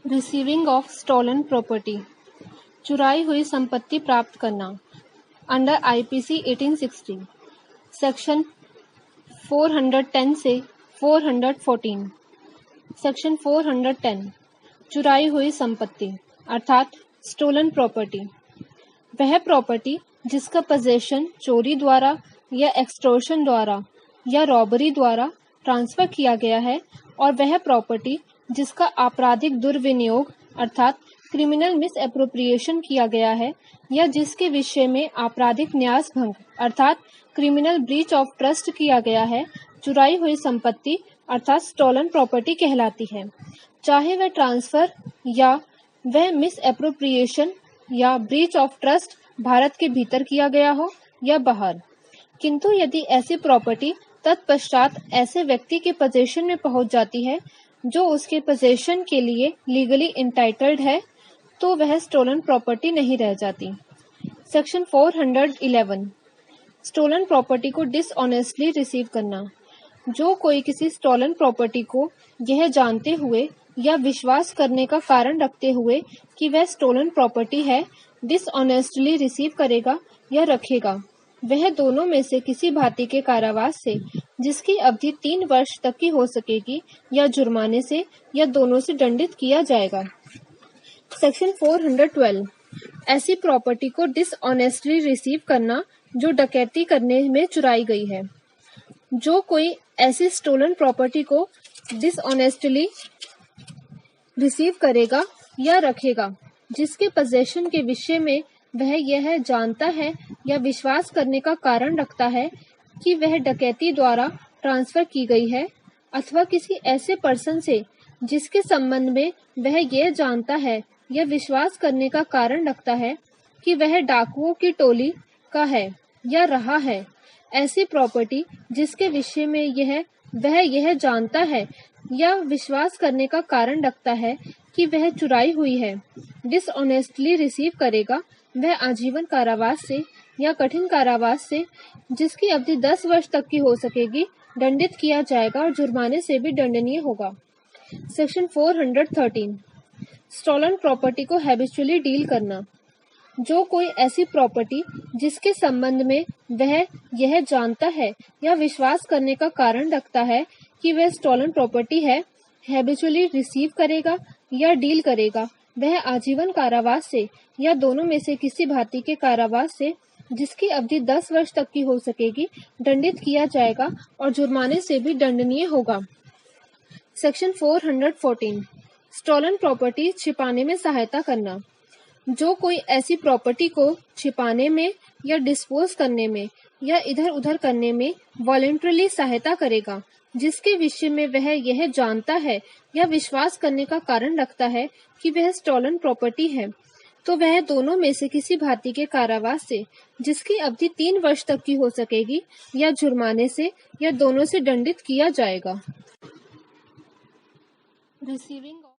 Receiving of stolen property, चुराई हुई संपत्ति प्राप्त करना। अंडर आईपीसी 1860 सेक्शन 410 से 414। सेक्शन 410 चुराई हुई संपत्ति अर्थात स्टोलन प्रॉपर्टी, वह प्रॉपर्टी जिसका पोजेशन चोरी द्वारा या एक्सटॉर्शन द्वारा या रॉबरी द्वारा ट्रांसफर किया गया है, और वह प्रॉपर्टी जिसका आपराधिक दुर्विनियोग अर्थात क्रिमिनल मिस एप्रोप्रिएशन किया गया है, या जिसके विषय में आपराधिक न्यास भंग अर्थात क्रिमिनल ब्रीच ऑफ ट्रस्ट किया गया है, चुराई हुई संपत्ति अर्थात स्टॉलन प्रॉपर्टी कहलाती है। चाहे वह ट्रांसफर या वह मिस एप्रोप्रिएशन या ब्रीच ऑफ ट्रस्ट भारत के भीतर किया गया हो या बाहर, किंतु यदि ऐसी प्रॉपर्टी तत्पश्चात ऐसे व्यक्ति के पोजेशन में पहुंच जाती है जो उसके पोजेशन के लिए लीगली इंटाइटल्ड है, तो वह स्टोलन प्रॉपर्टी नहीं रह जाती। सेक्शन 411 स्टोलन प्रॉपर्टी को डिसऑनेस्टली रिसीव करना। जो कोई किसी स्टोलन प्रॉपर्टी को यह जानते हुए या विश्वास करने का कारण रखते हुए कि वह स्टोलन प्रॉपर्टी है, डिसऑनेस्टली रिसीव करेगा या रखेगा, वह दोनों में से किसी भांति के कारावास से जिसकी अवधि 3 वर्ष तक की हो सकेगी या जुर्माने से या दोनों से दंडित किया जाएगा। सेक्शन 412 ऐसी प्रॉपर्टी को डिसऑनेस्टली रिसीव करना जो डकैती करने में चुराई गई है। जो कोई ऐसी स्टोलन प्रॉपर्टी को डिसऑनेस्टली रिसीव करेगा या रखेगा जिसके पोजेशन के विषय में वह यह जानता है या विश्वास करने का कारण रखता है कि वह डकैती द्वारा ट्रांसफर की गई है, अथवा किसी ऐसे पर्सन से जिसके संबंध में वह यह जानता है या विश्वास करने का कारण रखता है कि वह डाकुओं की टोली का है या रहा है, ऐसी प्रॉपर्टी जिसके विषय में वह यह जानता है या विश्वास करने का कारण रखता है कि वह चुराई हुई है, डिसऑनेस्टली रिसीव करेगा, वह आजीवन कारावास से या कठिन कारावास से जिसकी अवधि 10 वर्ष तक की हो सकेगी दंडित किया जाएगा और जुर्माने से भी दंडनीय होगा। सेक्शन 413 स्टॉलन प्रॉपर्टी को हैबिचुअली डील करना। जो कोई ऐसी प्रॉपर्टी जिसके संबंध में वह यह जानता है या विश्वास करने का कारण रखता है कि वह स्टॉलन प्रॉपर्टी है, हैबिचुअली रिसीव करेगा या डील करेगा, वह आजीवन कारावास से या दोनों में से किसी भांति के कारावास से जिसकी अवधि 10 वर्ष तक की हो सकेगी दंडित किया जाएगा और जुर्माने से भी दंडनीय होगा। सेक्शन 414 स्टॉलन प्रॉपर्टी छिपाने में सहायता करना। जो कोई ऐसी प्रॉपर्टी को छिपाने में या डिस्पोज करने में या इधर उधर करने में वॉलंटरीली सहायता करेगा जिसके विषय में वह यह जानता है या विश्वास करने का कारण रखता है कि वह स्टॉलन प्रॉपर्टी है, तो वह दोनों में से किसी भांति के कारावास से जिसकी अवधि 3 वर्ष तक की हो सकेगी या जुर्माने से या दोनों से दंडित किया जाएगा। रिसीविंग